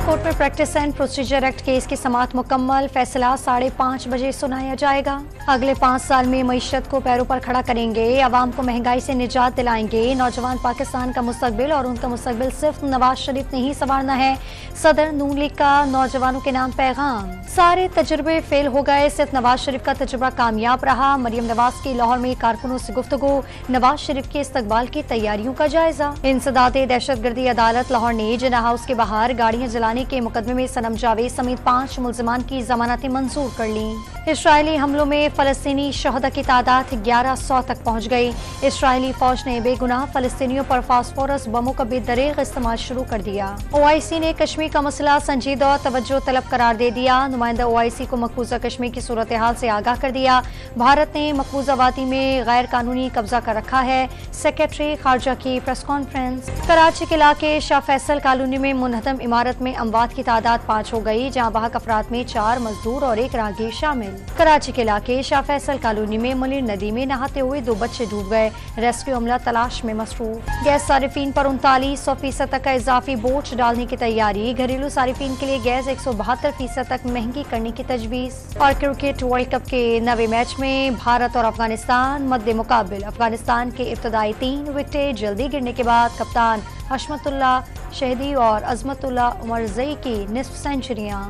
Court में practice and procedure act case की समाअत मुकम्मल। फैसला 5:30 बजे सुनाया जाएगा। अगले 5 साल में मईशत को पैरों पर खड़ा करेंगे, आवाम को महंगाई से निजात दिलाएंगे। नौजवान पाकिस्तान का मुस्तकबिल और उनका मुस्तकबिल सिर्फ नवाज शरीफ ने ही संवारना है। सदर नून लीग का नौजवानों के नाम पैगाम। सारे तजुर्बे फेल हो गए, सिर्फ नवाज शरीफ का तजुर्बा कामयाब रहा। मरियम नवाज की लाहौर में कारकुनों से गुफ्तगू। नवाज शरीफ के इस्तकबाल की तैयारियों का जायजा। इंसदादे दहशतगर्दी अदालत लाहौर ने जिन्ना हाउस के बाहर गाड़ियां जलाने के मुकदमे में सनम जावेद समेत 5 मुल्जिमान की जमानतें मंजूर कर ली। इसराइली हमलों में फलस्तीनी शहदा की तादाद 1100 तक पहुंच गई। इसराइली फौज ने बेगुनाह फलस्तीनियों पर फास्फोरस बमों का बेदरीग इस्तेमाल शुरू कर दिया। OIC ने कश्मीर का मसला संजीदा और तवज्जो तलब करार दे दिया। नुमाइंदा OIC को मकबूजा कश्मीर की सूरत हाल से आगाह कर दिया। भारत ने मकबूजा वादी में गैर कानूनी कब्जा कर रखा है। सेक्रेटरी खारजा की प्रेस कॉन्फ्रेंस। कराची के इलाके शाह फैसल कॉलोनी में मुनहदम इमारत में अमवात की तादाद 5 हो गई, जहां बहक अफराद में 4 मजदूर और 1 राहगीर शामिल। कराची के इलाके शाह फैसल कॉलोनी में मुनीर नदी में नहाते हुए 2 बच्चे डूब गए। रेस्क्यू अमला तलाश में मसरूफ। गैस सारिफीन पर 39% तक का इजाफी बोझ डालने की तैयारी। घरेलू सारिफीन के लिए गैस 172% तक महंगी करने की तजवीज। और क्रिकेट वर्ल्ड कप के 9वें मैच में भारत और अफगानिस्तान मद्दे मुकाबिल। अफगानिस्तान के इब्तदाई 3 विकेटें जल्दी गिरने के बाद कप्तान हशमतुल्लाह शहदी और अजमतुल्लाह उमरजई की निस्फ सेंचुरियां।